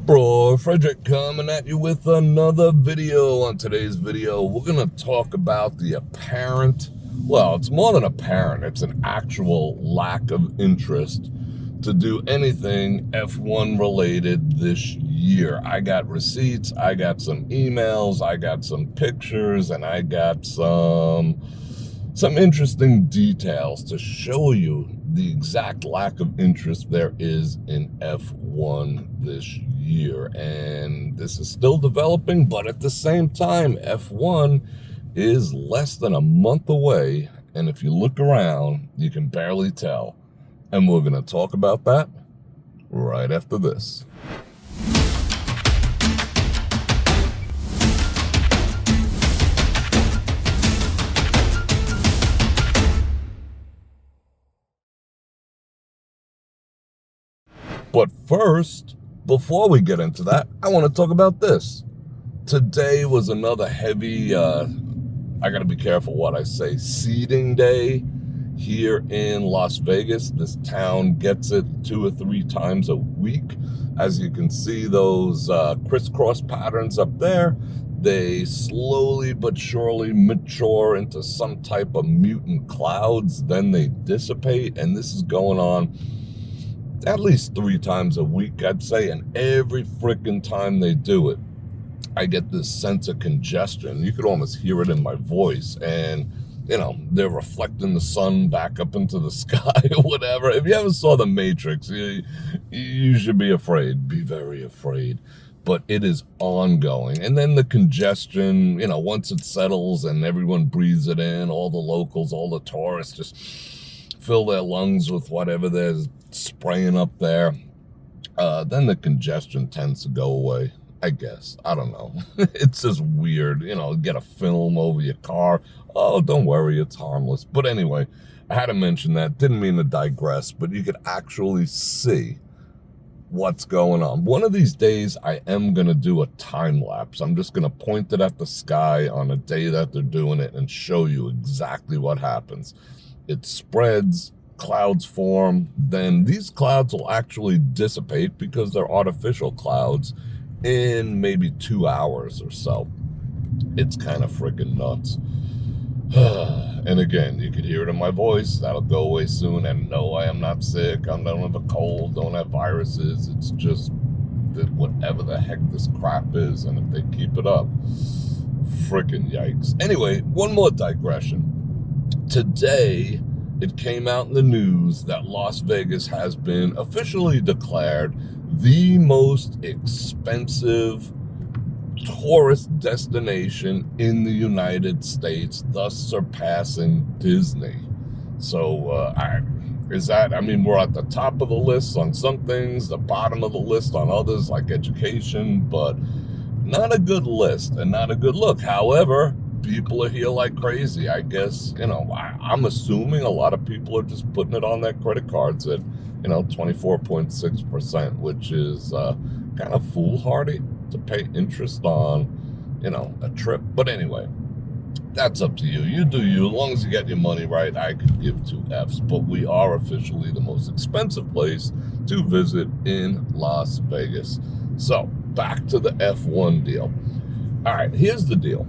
Bror Fredrik coming at you with another video. On today's video, we're going to talk about the apparent, well, it's more than apparent, it's an actual lack of interest to do anything F1 related this year. I got receipts, I got some emails, I got some pictures, and I got some interesting details to show you the exact lack of interest there is in F1 this year. And this is still developing, but at the same time, F1 is less than a month away. And if you look around, you can barely tell. And we're going to talk about that right after this. But first, before we get into that, I want to talk about this. Today was another heavy, I got to be careful what I say, seeding day here in Las Vegas. This town gets it 2 or 3 times a week. As you can see, those crisscross patterns up there, they slowly but surely mature into some type of mutant clouds. Then they dissipate, and this is going on at least 3 times a week, I'd say, and every freaking time they do it, I get this sense of congestion. You could almost hear it in my voice, and, you know, they're reflecting the sun back up into the sky or whatever. If you ever saw The Matrix, you should be afraid, be very afraid, but it is ongoing. And then the congestion, you know, once it settles and everyone breathes it in, all the locals, all the tourists just fill their lungs with whatever they're spraying up there, then the congestion tends to go away, I guess. I don't know. It's just weird, you know, get a film over your car. Oh, don't worry, it's harmless. But anyway, I had to mention that. Didn't mean to digress, but you could actually see what's going on. One of these days, I am going to do a time lapse. I'm just going to point it at the sky on a day that they're doing it and show you exactly what happens. It spreads, clouds form, then these clouds will actually dissipate because they're artificial clouds in maybe 2 hours or so. It's kind of freaking nuts. And again, you could hear it in my voice. That'll go away soon. And no, I am not sick. I don't have a cold, don't have viruses. It's just that whatever the heck this crap is. And if they keep it up, freaking yikes. Anyway, one more digression. Today, it came out in the news that Las Vegas has been officially declared the most expensive tourist destination in the United States, thus surpassing Disney. So, we're at the top of the list on some things, the bottom of the list on others, like education, but not a good list and not a good look. However, people are here like crazy. I guess, you know, I'm assuming a lot of people are just putting it on their credit cards at, you know, 24.6%, which is kind of foolhardy to pay interest on, you know, a trip. But anyway, that's up to you. You do you. As long as you get your money right, I could give 2 Fs. But we are officially the most expensive place to visit in Las Vegas. So, back to the F1 deal. All right, here's the deal.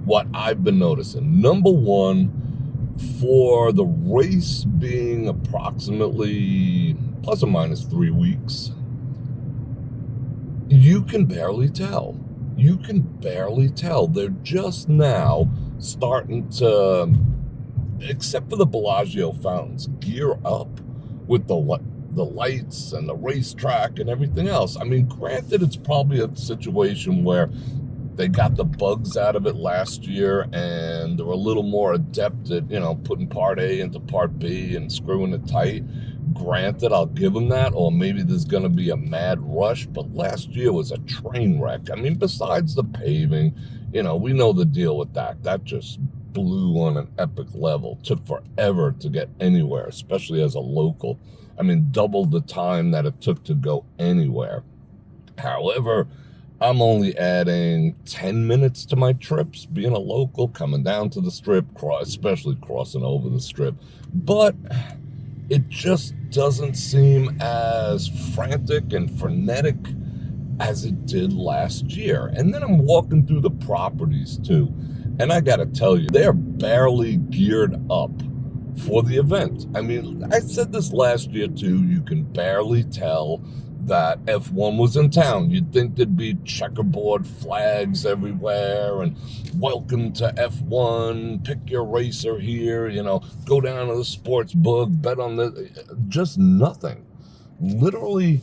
What I've been noticing. Number one, for the race being approximately plus or minus 3 weeks, you can barely tell. You can barely tell. They're just now starting to, except for the Bellagio fountains, gear up with the lights and the racetrack and everything else. I mean, granted, it's probably a situation where they got the bugs out of it last year and they're a little more adept at, you know, putting part A into part B and screwing it tight. Granted, I'll give them that, or maybe there's going to be a mad rush, but last year was a train wreck. I mean, besides the paving, you know, we know the deal with that. That just blew on an epic level. Took forever to get anywhere, especially as a local. I mean, double the time that it took to go anywhere. However, I'm only adding 10 minutes to my trips, being a local, coming down to the Strip, especially crossing over the Strip. But it just doesn't seem as frantic and frenetic as it did last year. And then I'm walking through the properties too, and I gotta tell you, they're barely geared up for the event. I mean, I said this last year too, you can barely tell that F1 was in town. You'd think there'd be checkerboard flags everywhere and welcome to F1, pick your racer here, go down to the sports book, bet on just nothing. Literally,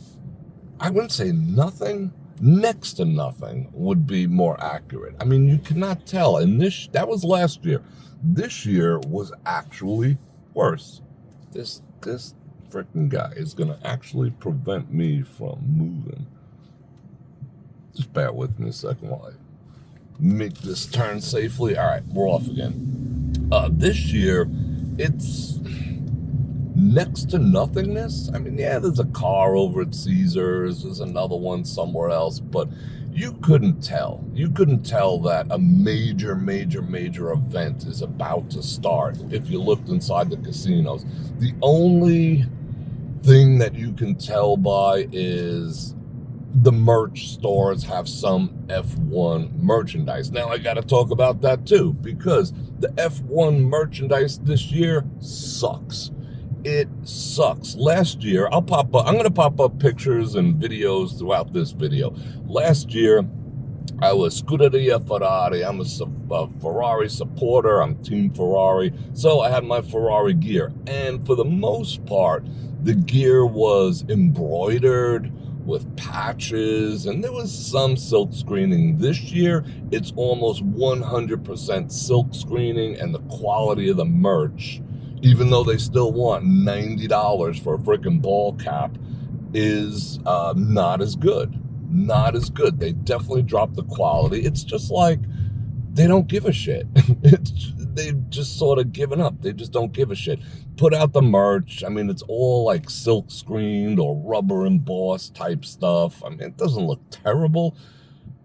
I wouldn't say nothing, next to nothing would be more accurate. I mean, you cannot tell. And that was last year. This year was actually worse. This freaking guy is going to actually prevent me from moving. Just bear with me a second while I make this turn safely. All right, we're off again. This year, it's next to nothingness. I mean, yeah, there's a car over at Caesars. There's another one somewhere else, but you couldn't tell. You couldn't tell that a major event is about to start if you looked inside the casinos. The only thing that you can tell by is the merch stores have some F1 merchandise. Now I got to talk about that too, because the F1 merchandise this year sucks. It sucks. Last year, I'm going to pop up pictures and videos throughout this video. Last year, I was Scuderia Ferrari. I'm a Ferrari supporter. I'm Team Ferrari. So I had my Ferrari gear. And for the most part, the gear was embroidered with patches, and there was some silk screening. This year, it's almost 100% silk screening, and the quality of the merch, even though they still want $90 for a freaking ball cap, is not as good. Not as good. They definitely dropped the quality. It's just like they don't give a shit. They've just sort of given up. They just don't give a shit. Put out the merch. I mean, it's all like silk screened or rubber embossed type stuff. I mean, it doesn't look terrible.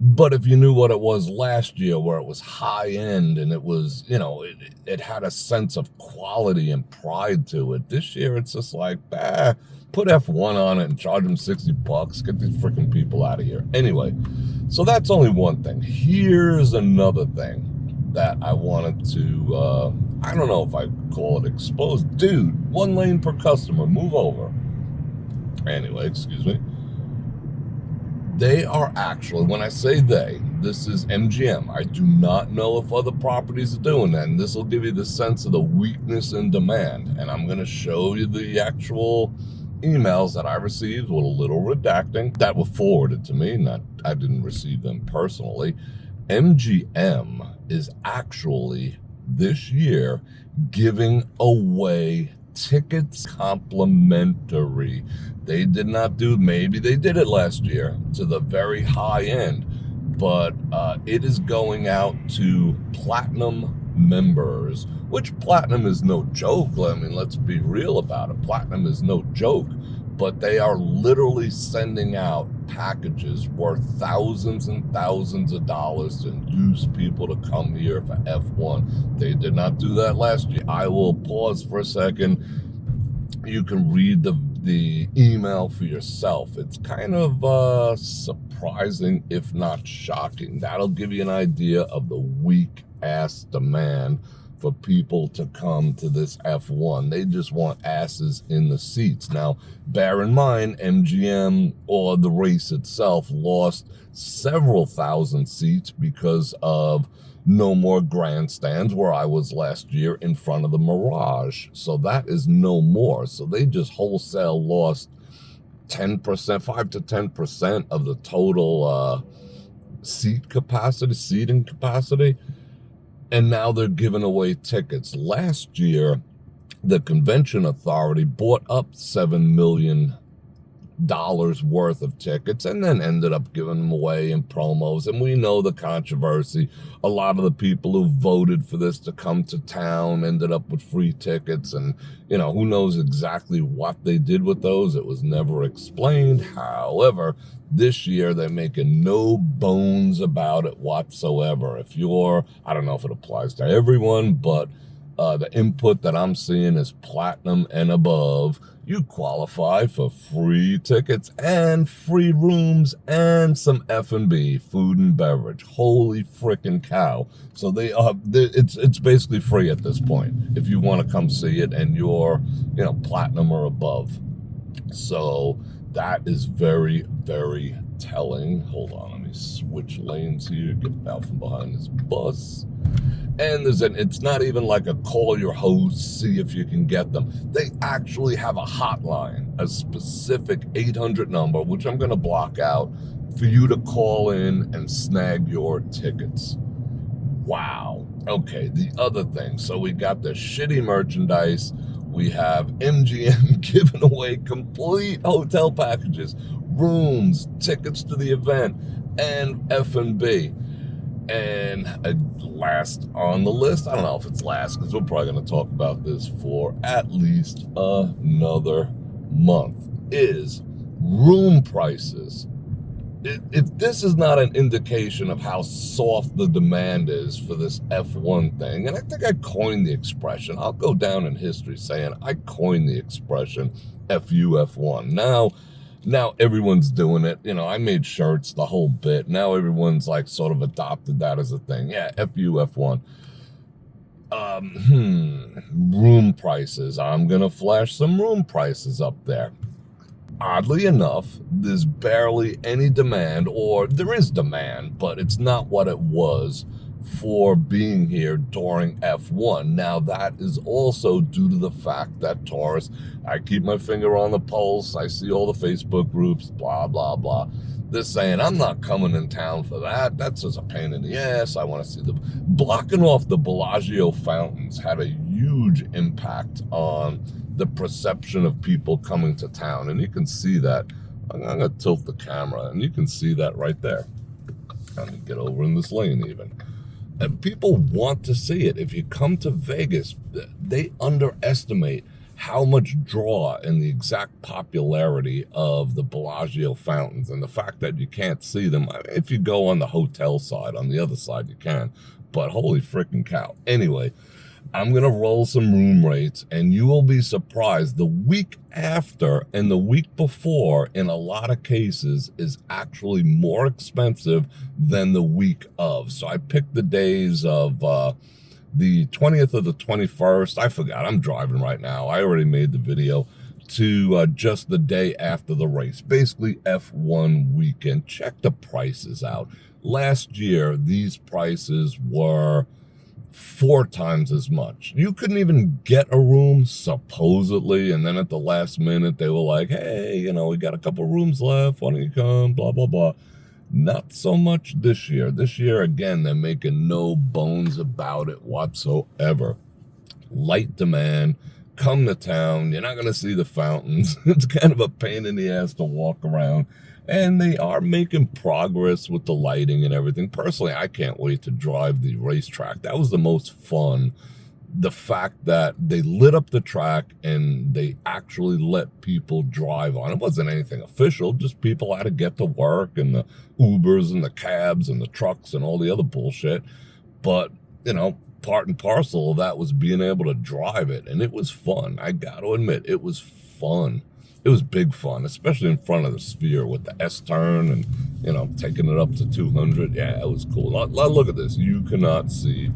But if you knew what it was last year, where it was high end and it was, it had a sense of quality and pride to it. This year, it's just like, put F1 on it and charge them $60. Get these freaking people out of here. Anyway, so that's only one thing. Here's another thing that I wanted to, I don't know if I call it expose. Dude, 1 lane per customer, move over. Anyway, excuse me. They are actually, when I say they, this is MGM. I do not know if other properties are doing that, and this will give you the sense of the weakness in demand. And I'm going to show you the actual emails that I received with a little redacting that were forwarded to me. I didn't receive them personally. MGM is actually this year giving away tickets complimentary. They did not do, maybe they did it last year to the very high end, but it is going out to platinum members, which platinum is no joke. I mean, let's be real about it. Platinum is no joke, but they are literally sending out packages worth thousands and thousands of dollars to induce people to come here for F1. They did not do that last year. I will pause for a second. You can read the email for yourself. It's kind of surprising, if not shocking. That'll give you an idea of the weak ass demand for people to come to this F1. They just want asses in the seats. Now, bear in mind, MGM or the race itself lost several thousand seats because of no more grandstands, where I was last year in front of the Mirage. So that is no more. So they just wholesale lost 10%, 5 to 10% of the total seating capacity. And now they're giving away tickets. Last year, the convention authority bought up $7 million worth of tickets and then ended up giving them away in promos. And we know the controversy. A lot of the people who voted for this to come to town ended up with free tickets, and who knows exactly what they did with those. It was never explained. However, this year they're making no bones about it whatsoever. If you're, I don't know if it applies to everyone, but The input that I'm seeing is platinum and above. You qualify for free tickets and free rooms and some F&B, food and beverage. Holy frickin' cow. So it's basically free at this point if you want to come see it and you're, platinum or above. So that is very, very telling. Hold on, let me switch lanes here, get out from behind this bus. And it's not even like a call your host, see if you can get them. They actually have a hotline, a specific 800 number, which I'm going to block out, for you to call in and snag your tickets. Wow. Okay, the other thing. So we got the shitty merchandise. We have MGM giving away complete hotel packages, rooms, tickets to the event, and F&B. And last on the list, I don't know if it's last because we're probably going to talk about this for at least another month, is room prices. If this is not an indication of how soft the demand is for this F1 thing, and I think I coined the expression, I'll go down in history saying I coined the expression FU F1. Now everyone's doing it. I made shirts, the whole bit. Now everyone's like sort of adopted that as a thing. Yeah, FU F1. Room prices. I'm going to flash some room prices up there. Oddly enough, there's barely any demand, or there is demand, but it's not what it was for being here during F1. Now, that is also due to the fact that tourists, I keep my finger on the pulse, I see all the Facebook groups, blah, blah, blah. They're saying, I'm not coming in town for that. That's just a pain in the ass. I want to see blocking off the Bellagio fountains had a huge impact on the perception of people coming to town. And you can see that. I'm going to tilt the camera, and you can see that right there. Let me get over in this lane even. And people want to see it. If you come to Vegas, they underestimate how much draw and the exact popularity of the Bellagio fountains, and the fact that you can't see them. If you go on the hotel side, on the other side you can, but holy freaking cow. Anyway, I'm going to roll some room rates, and you will be surprised. The week after and the week before, in a lot of cases, is actually more expensive than the week of. So I picked the days of the 20th or the 21st. I forgot. I'm driving right now. I already made the video. To just the day after the race. Basically, F1 weekend. Check the prices out. Last year, these prices were 4 times as much. You couldn't even get a room, supposedly, and then at the last minute, they were like, hey, we got a couple rooms left, why don't you come, blah, blah, blah. Not so much this year. This year, again, they're making no bones about it whatsoever. Light demand, come to town, you're not going to see the fountains. It's kind of a pain in the ass to walk around. And they are making progress with the lighting and everything. Personally, I can't wait to drive the racetrack. That was the most fun. The fact that they lit up the track and they actually let people drive on. It wasn't anything official, just people had to get to work, and the Ubers and the cabs and the trucks and all the other bullshit. But, part and parcel of that was being able to drive it. And it was fun. I got to admit, it was fun. It was big fun, especially in front of the Sphere with the S-turn and, taking it up to 200. Yeah, it was cool. Look at this. You cannot see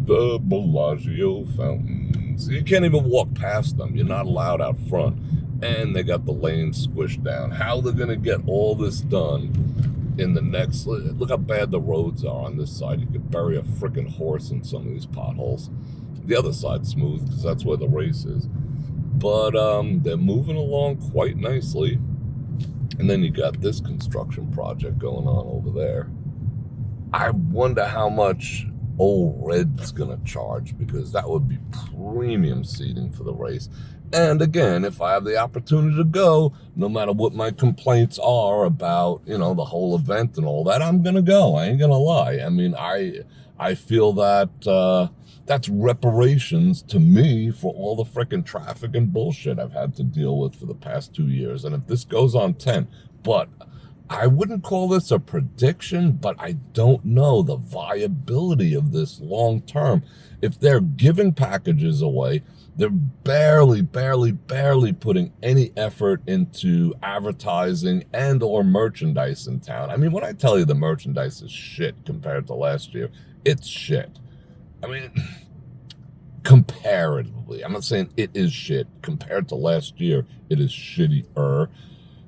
the Bellagio fountains. You can't even walk past them. You're not allowed out front. And they got the lanes squished down. How they're going to get all this done in the next... Look how bad the roads are on this side. You could bury a freaking horse in some of these potholes. The other side's smooth because that's where the race is. But they're moving along quite nicely. And then you got this construction project going on over there. I wonder how much Old Red's going to charge, because that would be premium seating for the race. And again, if I have the opportunity to go, no matter what my complaints are about, the whole event and all that, I'm going to go. I ain't going to lie. I mean, I feel that that's reparations to me for all the freaking traffic and bullshit I've had to deal with for the past 2 years. And if this goes on 10, but I wouldn't call this a prediction, but I don't know the viability of this long term. If they're giving packages away, they're barely putting any effort into advertising and or merchandise in town. I mean, when I tell you the merchandise is shit compared to last year, it's shit. I mean, comparatively, I'm not saying it is shit. Compared to last year, it is shittier.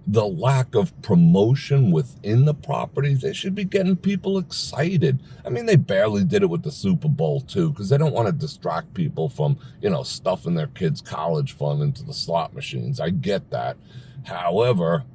The lack of promotion within the properties, they should be getting people excited. I mean, they barely did it with the Super Bowl too, because they don't want to distract people from, stuffing their kids' college fund into the slot machines. I get that. However,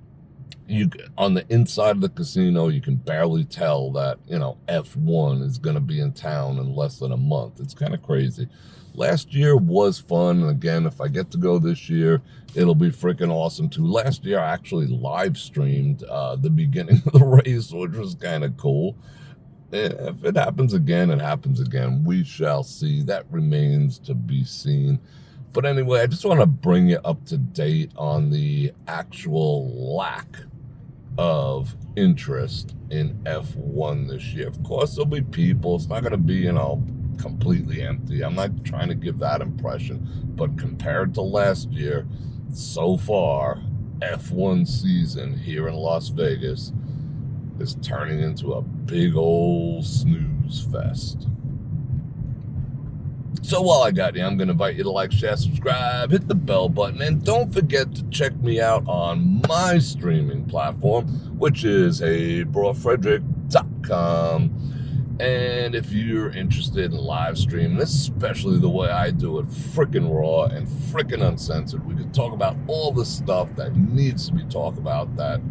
on the inside of the casino, you can barely tell that, F1 is going to be in town in less than a month. It's kind of crazy. Last year was fun. And again, if I get to go this year, it'll be freaking awesome too. Last year, I actually live streamed the beginning of the race, which was kind of cool. If it happens again, it happens again. We shall see. That remains to be seen. But anyway, I just want to bring you up to date on the actual lack of interest in F1 this year. Of course, there'll be people. It's not going to be, completely empty. I'm not trying to give that impression. But compared to last year, so far, F1 season here in Las Vegas is turning into a big old snooze fest. So while I got you, I'm going to invite you to like, share, subscribe, hit the bell button, and don't forget to check me out on my streaming platform, which is brorfredrik.com. And if you're interested in live streaming, especially the way I do it, freaking raw and freaking uncensored, we can talk about all the stuff that needs to be talked about. That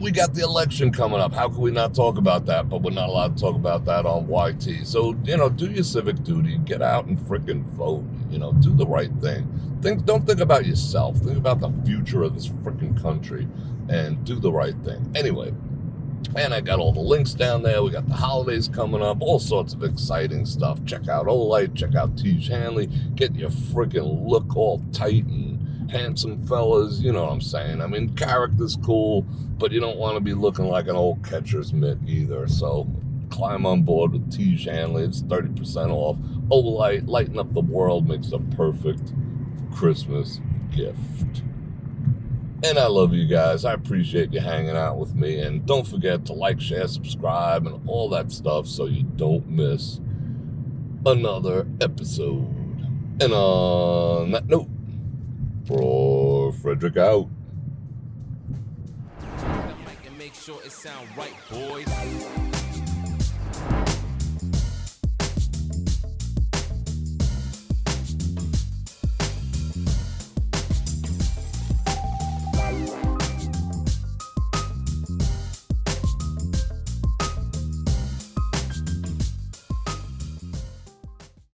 we got the election coming up. How can we not talk about that? But we're not allowed to talk about that on YT. So, do your civic duty. Get out and freaking vote. Do the right thing. Don't think about yourself. Think about the future of this freaking country and do the right thing. Anyway. And I got all the links down there. We got the holidays coming up, all sorts of exciting stuff. Check out Olite, check out Tej Hanley, get your freaking look all tight and handsome fellas, you know what I'm saying? I mean, character's cool, but you don't want to be looking like an old catcher's mitt either. So climb on board with Tej Hanley. It's 30% off. Olite, lighten up the world, makes a perfect Christmas gift. And I love you guys. I appreciate you hanging out with me. And don't forget to like, share, subscribe, and all that stuff so you don't miss another episode. And on that note, Bror Fredrik out. Make sure it sound right, boys.